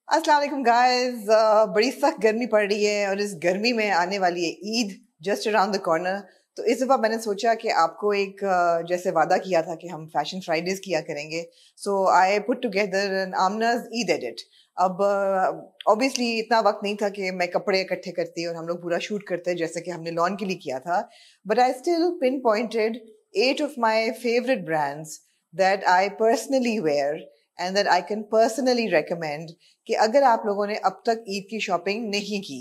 अस्सलाम वालेकुम गाइस। बड़ी सख्त गर्मी पड़ रही है और इस गर्मी में आने वाली है Eid just around the corner. तो इस दफ़ा मैंने सोचा कि आपको एक जैसे वादा किया था कि हम फैशन फ्राइडेज किया करेंगे, so I put together an Amna's Eid edit. अब ऑब्वियसली इतना वक्त नहीं था कि मैं कपड़े इकट्ठे करती और हम लोग पूरा शूट करते जैसे कि हमने लॉन के लिए किया था, but I still pinpointed 8 of my favourite brands that I personally wear and that I can personally recommend कि अगर आप लोगों ने अब तक ईद की शॉपिंग नहीं की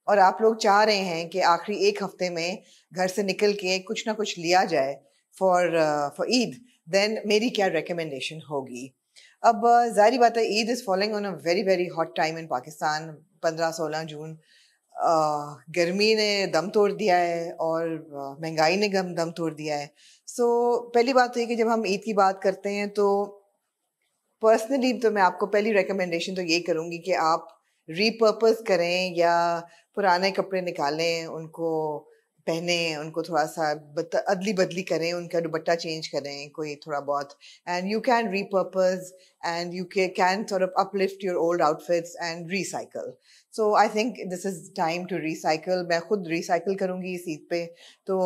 और आप लोग चाह रहे हैं कि आखिरी एक हफ्ते में घर से निकल के कुछ ना कुछ लिया जाए फॉर फॉर ईद, देन मेरी क्या रिकमेंडेशन होगी। अब जाहिर बात है Eid is following on a very very hot time in Pakistan. 15-16 जून गर्मी ने दम तोड़ दिया है और महंगाई ने दम तोड़ दिया है। सो पहली बात तो ये कि जब हम ईद की बात करते हैं तो पर्सनली तो मैं आपको पहली रिकमेंडेशन तो ये करूँगी कि आप रीपर्पस करें या पुराने कपड़े निकालें, उनको पहने, उनको थोड़ा सा अदली बदली करें, उनका दुपट्टा चेंज करें कोई थोड़ा बहुत, and you can repurpose and you can sort of uplift your old outfits and recycle. So I think this is time to recycle. मैं खुद रिसाइकल करूँगी इस ईद पे, तो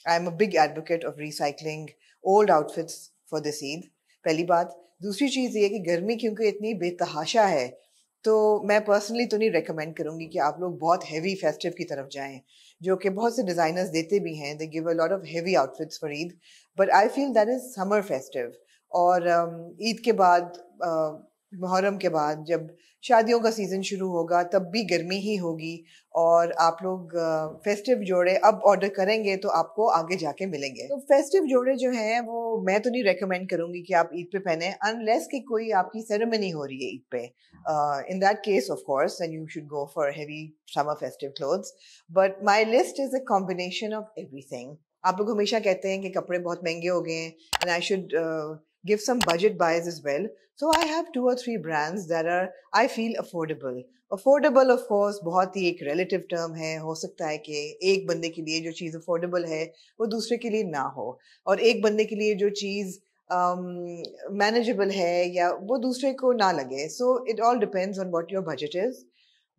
I am a big advocate of recycling old outfits for this Eid, पहली बात। दूसरी चीज़ ये कि गर्मी क्योंकि इतनी बेतहाशा है, तो मैं पर्सनली तो नहीं रेकमेंड करूँगी कि आप लोग बहुत हैवी फेस्टिव की तरफ जाएं, जो कि बहुत से डिज़ाइनर्स देते भी हैं, they give a lot of heavy outfits for Eid, but I feel that is summer festive. और ईद के बाद मुहर्रम के बाद जब शादियों का सीज़न शुरू होगा तब भी गर्मी ही होगी, और आप लोग फेस्टिव जोड़े अब ऑर्डर करेंगे तो आपको आगे जाके मिलेंगे। तो फेस्टिव जोड़े जो हैं वो मैं तो नहीं रेकमेंड करूँगी कि आप ईद पे पहने, अनलेस कि कोई आपकी सेरेमनी हो रही है ईद पे। In that case, of course, then you should go for heavy summer festive clothes. But my list is a combination of everything. आप लोग हमेशा कहते हैं कि कपड़े बहुत महंगे हो गए हैं, and I should give some budget buys as well. So I have 2 or 3 brands that are, I feel, affordable. Affordable of course बहुत ही एक रिलेटिव टर्म है, हो सकता है कि एक बंदे के लिए जो चीज़ अफोर्डेबल है वो दूसरे के लिए ना हो, और एक बंदे के लिए जो चीज़ मैनेजेबल है या वो दूसरे को ना लगे। So it all depends on what your budget is,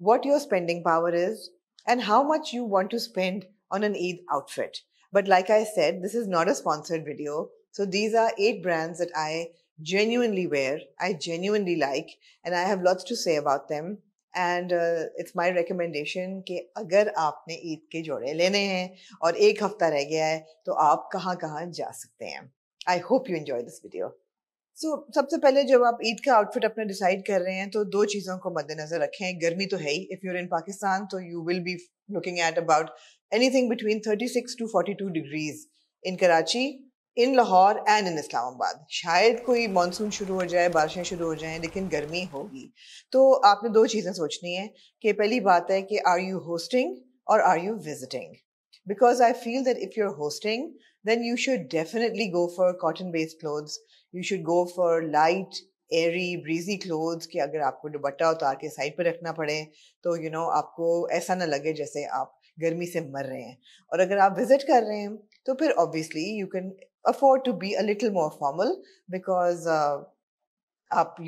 what your spending power is, and how much you want to spend on an Eid outfit. But like I said, this is not a sponsored video. So these are 8 brands that I genuinely wear, I genuinely like, and I have lots to say about them. And it's my recommendation कि अगर आपने ईद के जोड़े लेने हैं और एक हफ्ता रह गया है तो आप कहाँ कहाँ जा सकते हैं। I hope you enjoy this video. सबसे पहले जब आप ईद का आउटफिट अपना डिसाइड कर रहे हैं तो 2 चीज़ों को मद्देनजर रखें। गर्मी तो है ही, इफ़ यूर इन पाकिस्तान तो you will be looking at about anything between 36 to 42 degrees in Karachi, in Lahore and in Islamabad. शायद कोई मानसून शुरू हो जाए, बारिशें शुरू हो जाएं, लेकिन गर्मी होगी। तो आपने 2 चीज़ें सोचनी है कि पहली बात है कि आर यू होस्टिंग और are you visiting, because I feel that if you're hosting, then you should definitely go for cotton based clothes. You should go for light, airy, breezy clothes कि अगर आपको दुपट्टा उतार के साइड पे रखना पड़े तो आपको ऐसा ना लगे जैसे आप गर्मी से मर रहे हैं। और अगर आप विजिट कर रहे हैं तो फिर obviously you can afford to be a little more formal, because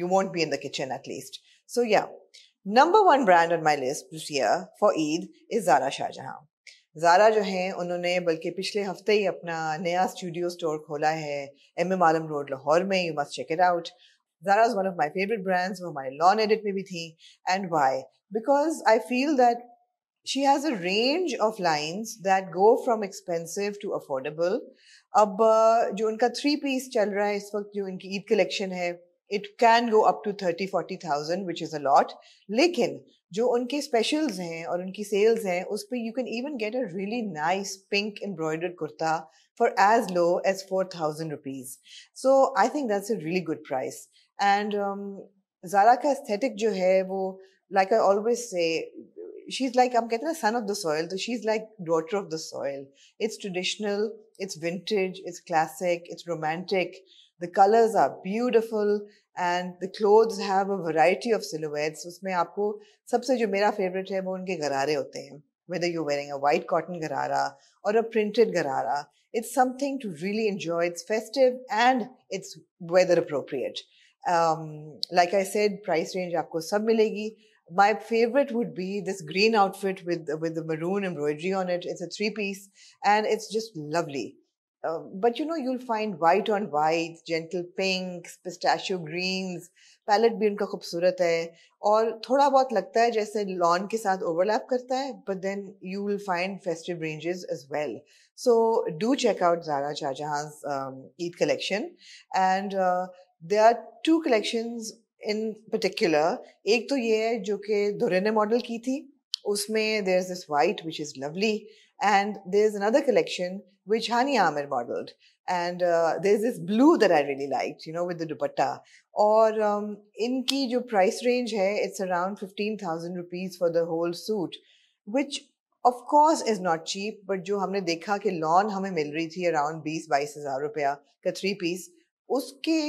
you won't be in the kitchen at least. So yeah, number 1 brand on my list this year for Eid is Zara Shahjahan. Zaara जो हैं उन्होंने बल्कि पिछले हफ्ते ही अपना नया studio store खोला है MM आलम रोड लाहौर में। You must check it out. Zara is one of my favourite brands, वो हमारे लॉन एडिट में भी थी। And why? Because I feel that she has a range of lines that go from expensive to affordable. अब जो उनका 3 piece चल रहा है इस वक्त, जो इनकी ईद कलेक्शन है, it can go up to 30-40 thousand, which is a lot. लेकिन जो उनके स्पेशल्स हैं और उनकी सेल्स हैं उस पर you can even get a really nice pink embroidered kurta for as low as 4,000 rupees. So I think that's a really good price. And Zara का aesthetic जो है वो, like I always say, she's like, I'm getting a son of the soil, so she's like daughter of the soil. It's traditional, it's vintage, it's classic, it's romantic. The colors are beautiful and the clothes have a variety of silhouettes. उसमें आपको सबसे जो मेरा favorite है वो उनके गरारे होते हैं. Whether you're wearing a white cotton garara or a printed garara, it's something to really enjoy. It's festive and it's weather appropriate. Like I said, price range आपको सब मिलेगी. My favorite would be this green outfit with the maroon embroidery on it. It's a three-piece and it's just lovely. But you'll find white on white, gentle pinks, pistachio greens. Palette भी उनका खूबसूरत है और थोड़ा बहुत लगता है जैसे लॉन के साथ ओवरलैप करता है, but then you will find festive ranges as well. So do check out Zara Shahjahan's Eid collection. And there are two collections in particular. एक तो ये है जो कि दुरे ने मॉडल की थी, उसमें there's this white which is lovely, and there's another collection which Hani Amir modeled, and there's this blue that I really liked, with the dupatta. और इनकी जो price range है, it's around 15,000 rupees for the whole suit, which of course is not cheap, but जो हमने देखा कि lawn हमें मिल रही थी around 20-22 हज़ार रुपया का 3-piece, उसके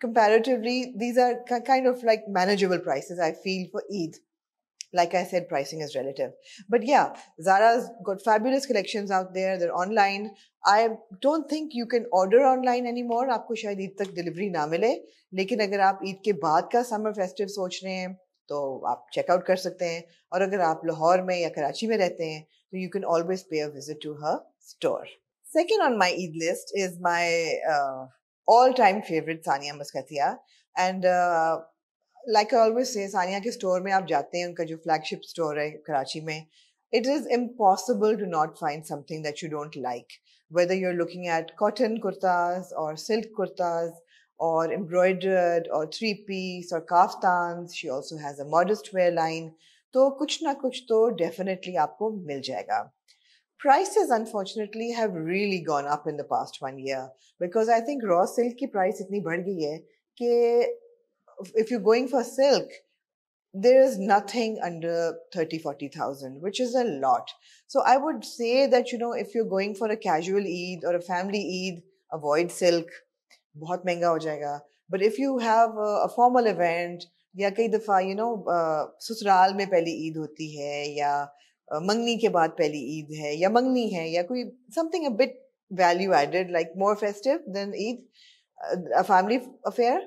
comparatively these are kind of like manageable prices, I feel, for Eid. Like I said, pricing is relative. But yeah, Zara's got fabulous collections out there. They're online. I don't think you can order online anymore. आपको शायद ईद तक delivery ना मिले, लेकिन अगर आप ईद के बाद का समर फेस्टिव सोच रहे हैं तो आप चेकआउट कर सकते हैं. और अगर आप लाहौर में या कराची में रहते हैं तो you can always pay a visit to her store. Second on my Eid list is my all-time favorite Sania Muskatia. And like I always say, Sania के स्टोर में आप जाते हैं, उनका जो फ्लैगशिप स्टोर है कराची में, it is impossible to not find something that you don't like. Whether you're looking at cotton kurtas or silk kurtas or embroidered or three-piece or kaftans, she also has a modest wear line. तो कुछ ना कुछ तो definitely आपको मिल जाएगा. Prices unfortunately have really gone up in the past 1 year because I think raw silk की price इतनी बढ़ गई है कि if you're going for silk, there is nothing under 30-40,000, which is a lot. So I would say that, if you're going for a casual Eid or a family Eid, avoid silk. बहुत महंगा हो जाएगा. But if you have a formal event, या कई दफ़ा, ससुराल में पहली ईद होती है या मंगनी के बाद पहली ईद है या मंगनी है या कोई something a bit value added, like more festive than Eid, a family affair,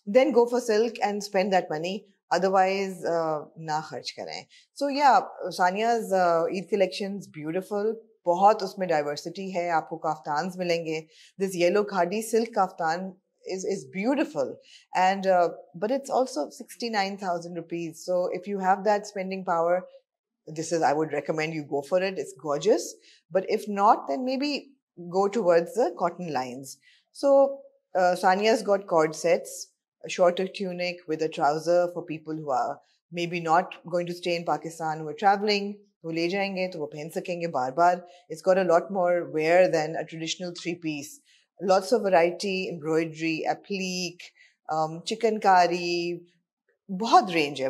then go for silk and spend that money. Otherwise, ना खर्च करें. So yeah, Sania's Eid collection's beautiful. बहुत उसमें diversity है. आपको kaftans मिलेंगे. This yellow khadi silk kaftan is beautiful, and but it's also 69,000 rupees. So if you have that spending power, I would recommend you go for it. It's gorgeous. But if not, then maybe go towards the cotton lines. So Sania's got cord sets, a shorter tunic with a trouser for people who are maybe not going to stay in Pakistan, who are traveling. वो ले जाएंगे तो वो पहन सकेंगे बार बार. It's got a lot more wear than a traditional three-piece. Lots of variety, embroidery, applique, chikankari, बहुत range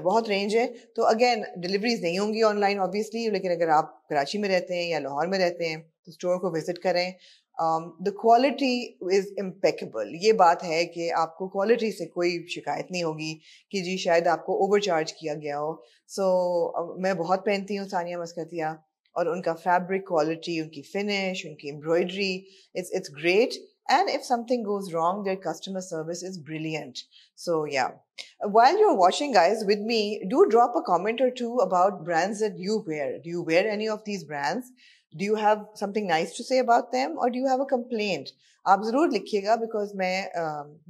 है. तो अगेन डिलीवरीज नहीं होंगी ऑनलाइन ऑब्वियसली, लेकिन अगर आप कराची में रहते हैं या लाहौर में रहते हैं तो स्टोर को विजिट करें. The quality is impeccable. ये बात है कि आपको क्वालिटी से कोई शिकायत नहीं होगी कि जी शायद आपको ओवरचार्ज किया गया हो. सो मैं बहुत पहनती हूँ सानिया मस्कतिया, और उनका फैब्रिक क्वालिटी, उनकी फिनिश, उनकी embroidery, it's great. And if something goes wrong, their customer service is brilliant. So yeah. While you're watching, guys, with me, do drop a comment or two about brands that you wear. Do you wear any of these brands? Do you have something nice to say about them, or do you have a complaint? आप जरूर लिखिएगा, because मैं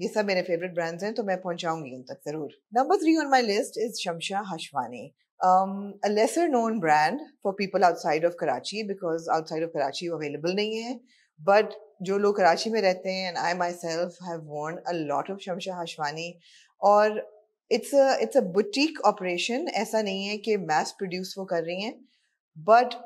ये सब मेरे favorite brands हैं तो मैं पहुंचाऊंगी उन तक जरूर. Number 3 on my list is Shamsha Hashwani. A lesser known brand for people outside of Karachi, because outside of Karachi available नहीं है. But जो लोग कराची में रहते हैं, and I myself have worn a lot of Shamsha Hashwani, और it's a boutique operation. ऐसा नहीं है कि mass produce वो कर रही हैं, but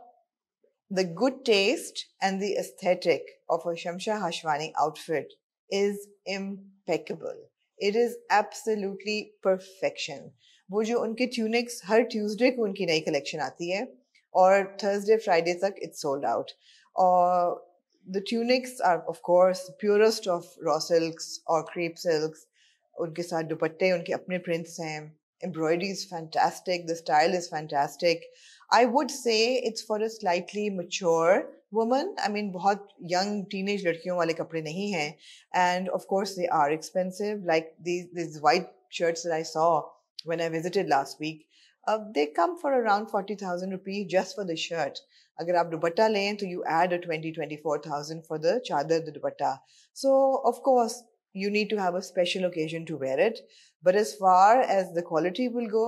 the good taste and the aesthetic of a Shamsha Hashwani outfit is impeccable. It is absolutely perfection. वो जो उनके tunics, हर Tuesday को उनकी नई collection आती है, और Thursday, Friday तक it's sold out. और the tunics are, of course, purest of raw silks or crepe silks. उनके साथ दुपट्टे, उनके अपने prints हैं. Embroidery is fantastic. The style is fantastic. I would say it's for a slightly mature woman. I mean, बहुत young teenage लड़कियों वाले कपड़े नहीं हैं. And of course, they are expensive. Like these white shirts that I saw when I visited last week, they come for around 40,000 rupees just for the shirt. अगर आप दुपट्टा लें तो you add a 24,000 for the chadar, the dupatta. So of course you need to have a special occasion to wear it. But as far as the quality will go,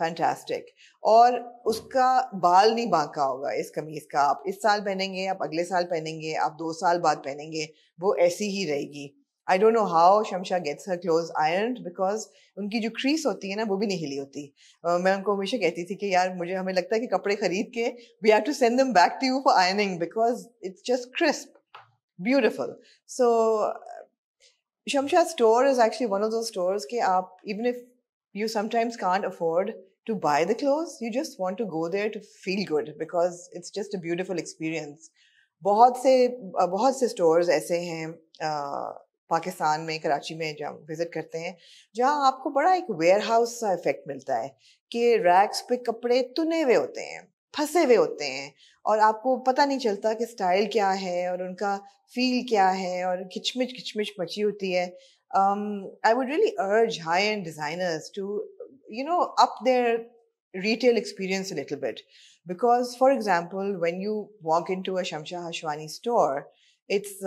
fantastic. और उसका बाल नहीं बांका होगा इस कमीज का. आप इस साल पहनेंगे, आप अगले साल पहनेंगे, आप 2 साल बाद पहनेंगे, वो ऐसी ही रहेगी. I don't know how Shamsha gets her clothes ironed, because उनकी जो क्रीज होती है ना वो भी नहीं हिली होती. मैं उनको हमेशा कहती थी कि यार हमें लगता है कि कपड़े खरीद के we have to send them back to you for ironing because it's just crisp, beautiful. So Shamsha store is actually one of those stores कि आप, even if you sometimes can't afford to buy the clothes, you just want to go there to feel good because it's just a beautiful experience. बहुत से stores ऐसे हैं पाकिस्तान में, कराची में जब visit करते हैं, जहाँ आपको बड़ा एक वेयरहाउस सा इफेक्ट मिलता है कि रैक्स पे कपड़े तुने हुए होते हैं, फंसे हुए होते हैं, और आपको पता नहीं चलता कि स्टाइल क्या है और उनका फील क्या है, और खिचमिच मची होती है. I would really urge high-end designers to, up their retail experience a little bit. Because, for example, when you walk into a Shamsha Hashwani store, it's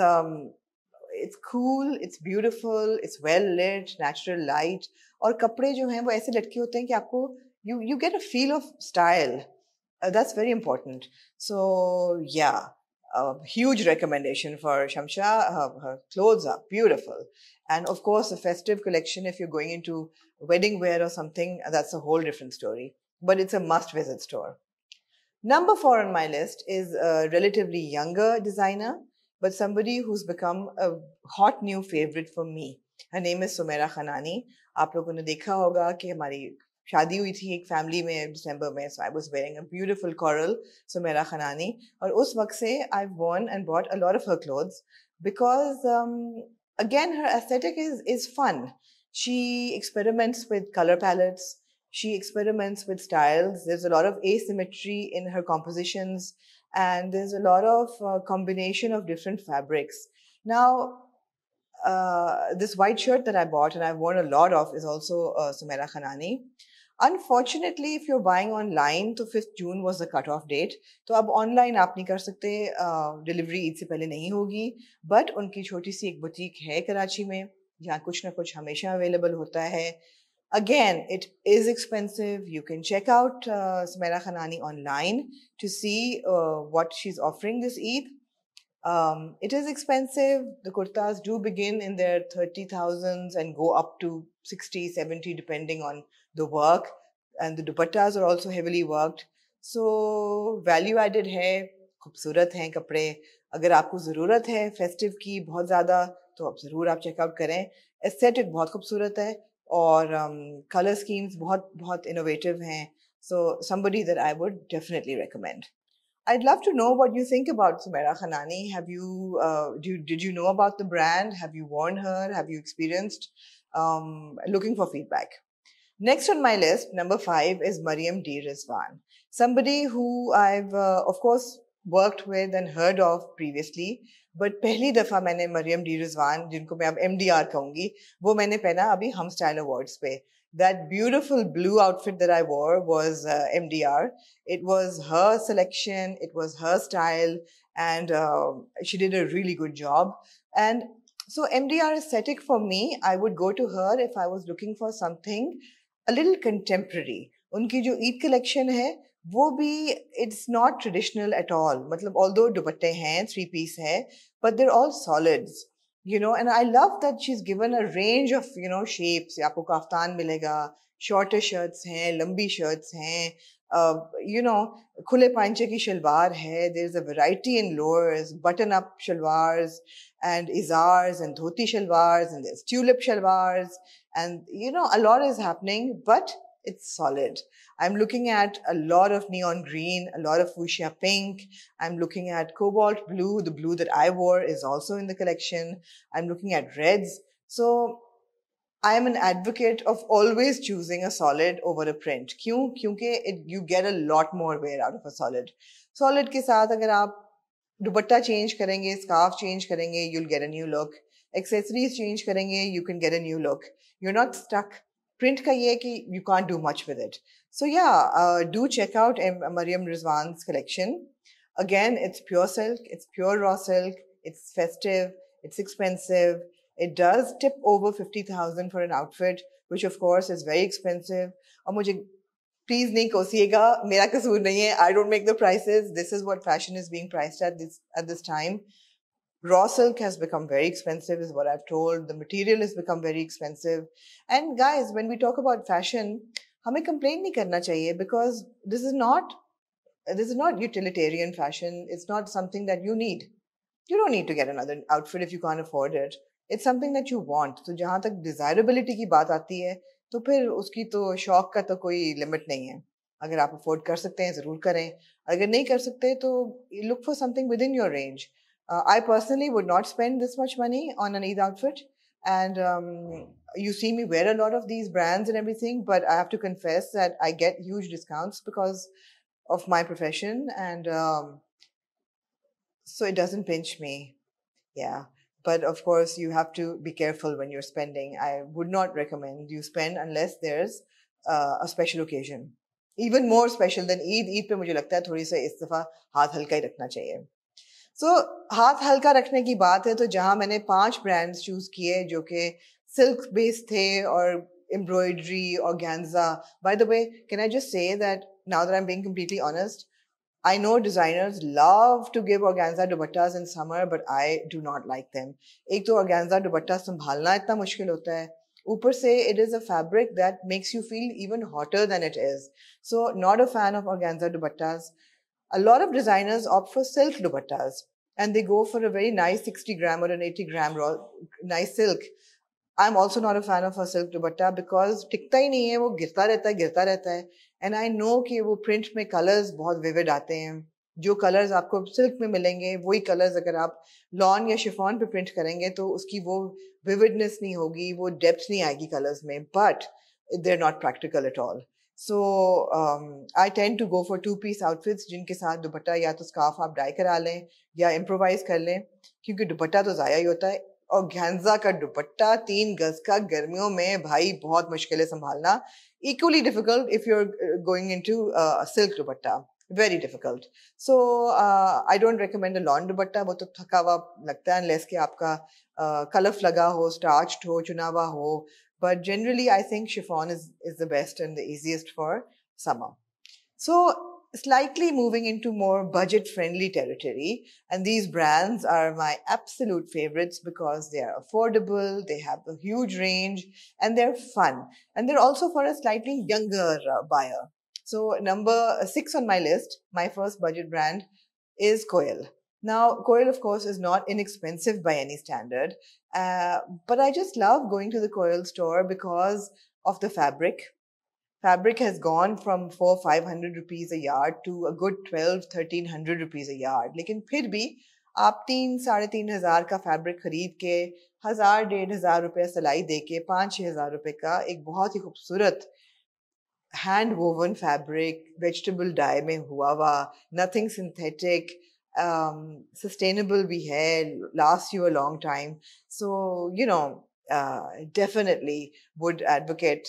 cool, it's beautiful, it's well lit, natural light, और कपड़े जो हैं वो ऐसे लटके होते हैं कि आपको you get a feel of style. That's very important. So yeah, a huge recommendation for Shamsha. Her clothes are beautiful, and of course a festive collection if you're going into wedding wear or something, that's a whole different story, but it's a must visit store. Number 4 on my list is a relatively younger designer, but somebody who's become a hot new favorite for me. Her name is Sumaira Khanani. आप लोगों ने देखा होगा कि हमारी शादी हुई थी एक फैमिली में दिसंबर में, so I was wearing a beautiful coral Sumaira Khanani, और उस वक्त से I've worn and bought a lot of her clothes because again her aesthetic is fun. She experiments with color palettes, she experiments with styles. There's a lot of asymmetry in her compositions, and there's a lot of combination of different fabrics. Now this white shirt that I bought and I've worn a lot of is also Sumaira Khanani. Unfortunately, if you're buying online, तो 5th June was the cut-off date. तो अब online आप नहीं कर सकते, delivery Eid से पहले नहीं होगी. But उनकी छोटी सी एक बुटीक है कराची में, जहाँ कुछ ना कुछ हमेशा available होता है. Again, it is expensive. You can check out Sumaira Khanani online to see what she's offering this Eid. It is expensive. The kurtas do begin in their 30,000s and go up to 60, 70 depending on the work, and the dupattas are also heavily worked. So value added है, खूबसूरत हैं कपड़े. अगर आपको ज़रूरत है festive की बहुत ज़्यादा तो आप ज़रूर आप चेकआउट करें. एस्थेटिक बहुत खूबसूरत है और कलर स्कीम्स बहुत इनोवेटिव हैं. So somebody that I would definitely recommend. I'd love to know what you think about Sumaira Khanani. Have you did you know about the brand? Have you worn her? Have you experienced? Looking for feedback. Next on my list, number 5 is Mariam D. Rizwan. Somebody who I've of course worked with and heard of previously, but पहली दफा मैंने Mariam D. Rizwan, जिनको मैं अब MDR कहूँगी, वो मैंने पहना अभी हम स्टाइल अवार्ड्स पे. That beautiful blue outfit that I wore was MDR. It was her selection, it was her style, and she did a really good job. And so MDR aesthetic for me, I would go to her if I was looking for something a little contemporary. उनकी जो Eid collection है, वो भी it's not traditional at all. मतलब although दुपट्टे हैं, 3-piece है, but they're all solids. And I love that she's given a range of, shapes. आपको काफ्तान मिलेगा, shorter shirts हैं, लंबी shirts हैं, खुले पांचे की शलवार है. There's a variety in lowers, button-up shalwars, and izars, and dhoti shalwars, and there's tulip shalwars, and, a lot is happening, but it's solid. I'm looking at a lot of neon green, a lot of fuchsia pink. I'm looking at cobalt blue. The blue that I wore is also in the collection. I'm looking at reds. So I am an advocate of always choosing a solid over a print. क्यों? क्योंकि you get a lot more wear out of a solid. Solid के साथ अगर आप दुपट्टा change करेंगे, scarf change करेंगे, you'll get a new look. Accessories change करेंगे, you can get a new look. You're not stuck. Print का ये है कि you can't do much with it. So yeah, do check out Mariam Rizwan's collection. Again, it's pure silk, it's pure raw silk, it's festive, it's expensive. It does tip over 50,000 for an outfit, which of course is very expensive. और मुझे please नहीं कोसिएगा, मेरा कसूर नहीं है. I don't make the prices. This is what fashion is being priced at this time. Raw silk has become very expensive, is what I've told. The material has become very expensive. And guys, when we talk about fashion, हमें complain नहीं करना चाहिए, because this is not utilitarian fashion. It's not something that you need. You don't need to get another outfit if you can't afford it. It's something that you want. तो जहाँ तक desirability की बात आती है, तो फिर उसकी तो शौक का तो कोई लिमिट नहीं है. अगर आप अफोर्ड कर सकते हैं ज़रूर करें. अगर नहीं कर सकते तो look for something within your range. I personally would not spend this much money on an Eid outfit, and you see me wear a lot of these brands and everything, but I have to confess that I get huge discounts because of my profession, and so it doesn't pinch me. Yeah. But of course, you have to be careful when you're spending. I would not recommend you spend unless there's a special occasion. Even more special than Eid. Eid पे मुझे लगता है थोड़ी सा इस दफा हाथ हल्का ही रखना चाहिए. So हाथ हल्का रखने की बात है तो जहाँ मैंने 5 brands choose किए जो कि silk based थे और embroidery or organza. By the way, can I just say that now that I'm being completely honest, I know designers love to give organza dupattas in summer, but I do not like them. एक तो organza dupatta संभालना इतना मुश्किल होता है. ऊपर से it is a fabric that makes you feel even hotter than it is. So not a fan of organza dupattas. A lot of designers opt for silk dupattas, and they go for a very nice 60 gram or an 80 gram raw, nice silk. I'm also not a fan of a silk dupatta because टिकता ही नहीं है, वो गिरता रहता है. And I know कि वो print में colors बहुत vivid आते हैं. जो colors आपको silk में मिलेंगे, वही colors अगर आप lawn या chiffon पे print करेंगे तो उसकी वो vividness नहीं होगी, वो depth नहीं आएगी colors में. But they're not practical at all. So I tend to go for 2-piece outfits जिनके साथ दुपट्टा या तो scarf आप dye करा लें या improvise कर लें, क्योंकि दुपट्टा तो ज़ाया ही होता है. और घेंजा का दुपट्टा 3 गज का गर्मियों में भाई बहुत मुश्किल है संभालना. Equally difficult if you're going into silk dupatta. Very difficult. So I don't recommend a lawn dupatta. वो तो थका हुआ लगता है unless कि आपका कलफ लगा हो, starched हो, चुना हुआ हो. But generally I think chiffon is the best and the easiest for summer. So slightly moving into more budget-friendly territory, and these brands are my absolute favorites because they are affordable, they have a huge range, and they're fun. And they're also for a slightly younger buyer. So number 6 on my list, my first budget brand, is Koil. Now, Koil, of course, is not inexpensive by any standard, but I just love going to the Koil store because of the fabric. Fabric has gone from 400-500 rupees a yard to a good 1200-1300 rupees a yard. लेकिन फिर भी आप 3-3,500 का fabric खरीद के 1000-1500 रुपए सिलाई दे के 5-6 हज़ार रुपए का एक बहुत ही खूबसूरत hand woven fabric vegetable die में हुआ हुआ, नथिंग सिंथेटिक, sustainable भी है, lasts you a long time. So, you know, definitely would advocate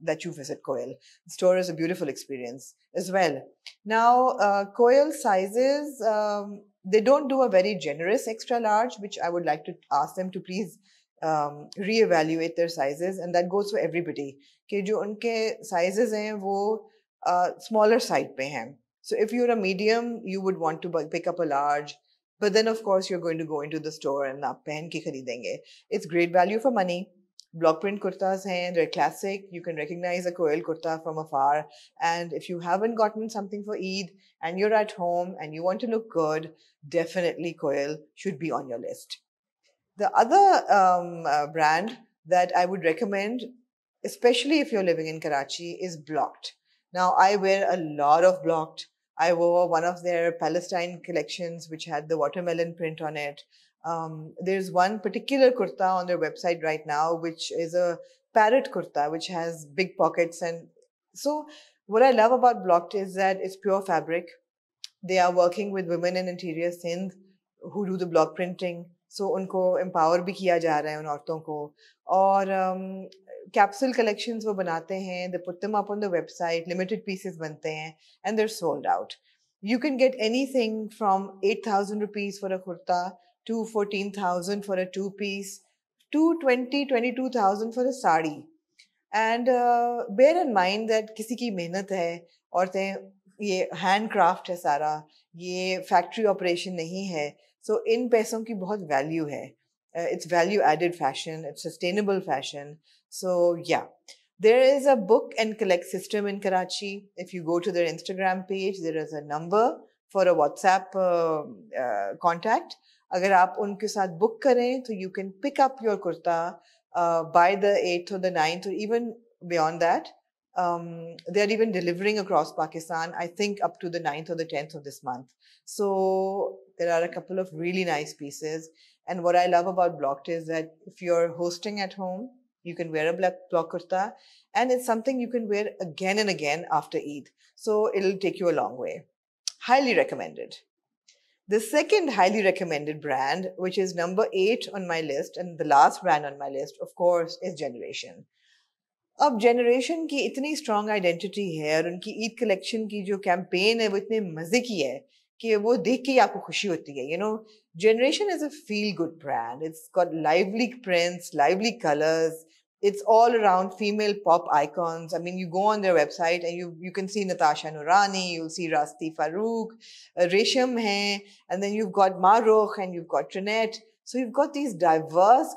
that you visit Koil. The store is a beautiful experience as well. Now, Koil sizes, they don't do a very generous extra large, which I would like to ask them to please reevaluate their sizes, and that goes for everybody. कि जो उनके sizes हैं वो smaller side पे हैं. So if you're a medium, you would want to pick up a large. But then, of course, you're going to go into the store and आप पहन के खरीदेंगे. It's great value for money. Block print kurtas hain, they're classic. You can recognize a Koil kurta from afar. And if you haven't gotten something for Eid and you're at home and you want to look good, definitely Koil should be on your list. The other brand that I would recommend, especially if you're living in Karachi, is Blocked. Now, I wear a lot of Blocked. I wore one of their Palestine collections, which had the watermelon print on it. There's one particular kurta on their website right now, which is a parrot kurta, which has big pockets. And so what I love about Blocked is that it's pure fabric. They are working with women in interior Sindh who do the block printing. So उनको empower भी किया जा रहा है उन औरतों को. और capsule collections वो बनाते हैं. They put them up on the website. Limited pieces बनते हैं and they're sold out. You can get anything from 8,000 rupees for a kurta to 14,000 for a two-piece to 22,000 for a sari. And bear in mind that किसी की मेहनत है, औरतें ये handcraft है सारा, ये factory operation नहीं है, so इन पैसों की बहुत value है. It's value added fashion, it's sustainable fashion. So yeah, there is a book and collect system in Karachi. If you go to their Instagram page, there is a number for a WhatsApp contact. अगर आप उनके साथ book करें, तो you can pick up your kurta by the 8th or the 9th or even beyond that. They're even delivering across Pakistan, I think up to the 9th or the 10th of this month. So there are a couple of really nice pieces. And what I love about Blocked is that if you're hosting at home, you can wear a block kurta, and it's something you can wear again and again after Eid. So it'll take you a long way. Highly recommended. The second highly recommended brand, which is number 8 on my list and the last brand on my list, of course, is Generation. अब Generation की इतनी strong identity है और उनकी Eid collection की जो campaign है वो इतने मजे की है कि वो देख के ही आपको खुशी होती है. You know, Generation is a feel-good brand. It's got lively prints, lively colors. It's all around female pop icons. I mean, you go on their website and you can see Natasha Noorani, you'll see Rasti Farooq, Resham hai, and then you've got Marukh and you've got Trinette. So you've got these diverse,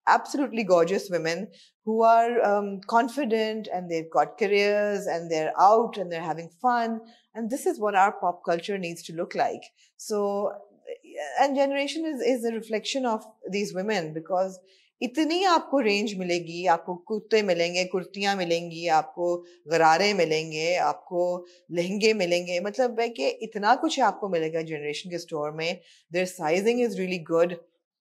absolutely gorgeous women who are confident and they've got careers and they're out and they're having fun. And this is what our pop culture needs to look like. So, and Generation is a reflection of these women because इतनी आपको range मिलेगी, आपको कुर्ते मिलेंगे, कुर्तियां मिलेंगी, आपको गरारे मिलेंगे, आपको लहंगे मिलेंगे, मतलब है कि इतना कुछ आपको मिलेगा जनरेशन के स्टोर में. Their sizing is really good.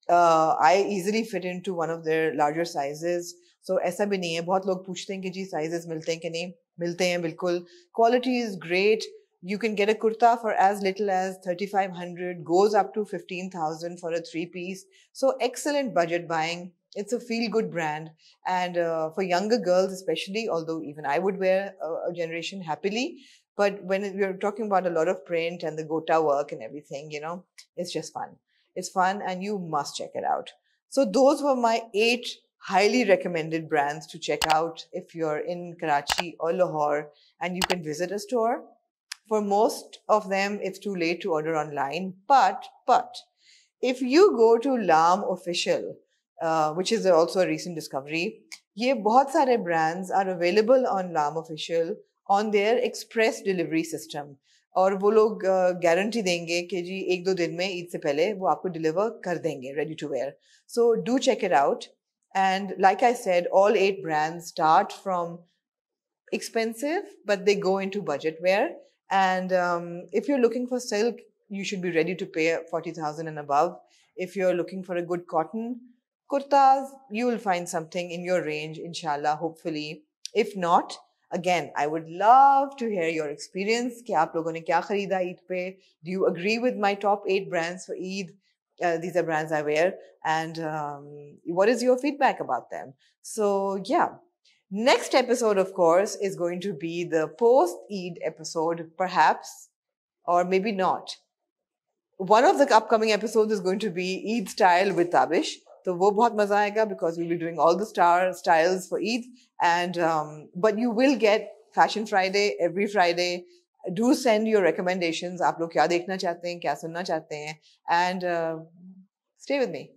I easily fit into one of their larger sizes. So ऐसा भी नहीं है. बहुत लोग पूछते हैं कि जी sizes मिलते हैं कि नहीं. मिलते हैं बिल्कुल. Quality is great. You can get a kurta for as little as 3,500, goes up to 15,000 for a three-piece. So excellent budget buying. It's a feel-good brand. And for younger girls especially, although even I would wear a Generation happily, but when we're talking about a lot of print and the gota work and everything, you know, it's just fun. It's fun and you must check it out. So those were my 8 highly recommended brands to check out if you're in Karachi or Lahore and you can visit a store. For most of them, it's too late to order online. But if you go to Lam Official, which is also a recent discovery, ये बहुत सारे brands are available on Lam Official on their express delivery system. और वो लोग guarantee देंगे कि जी 1-2 दिन में ईद से पहले वो आपको डिलीवर कर देंगे ready to wear. So do check it out. And like I said, all 8 brands start from expensive, but they go into budget wear. And if you're looking for silk, you should be ready to pay 40,000 and above. If you're looking for a good cotton kurtas, you will find something in your range, inshallah, hopefully. If not, again, I would love to hear your experience. कि आप लोगों ने क्या खरीदा ईद पे? Do you agree with my top 8 brands for Eid? These are brands I wear. And what is your feedback about them? So yeah. Next episode, of course, is going to be the post-Eid episode, perhaps, or maybe not. One of the upcoming episodes is going to be Eid style with Tabish. So वो बहुत मजा आएगा because we'll be doing all the styles for Eid. And but you will get Fashion Friday every Friday. Do send your recommendations. आप लोग क्या देखना चाहते हैं, क्या सुनना चाहते हैं, and stay with me.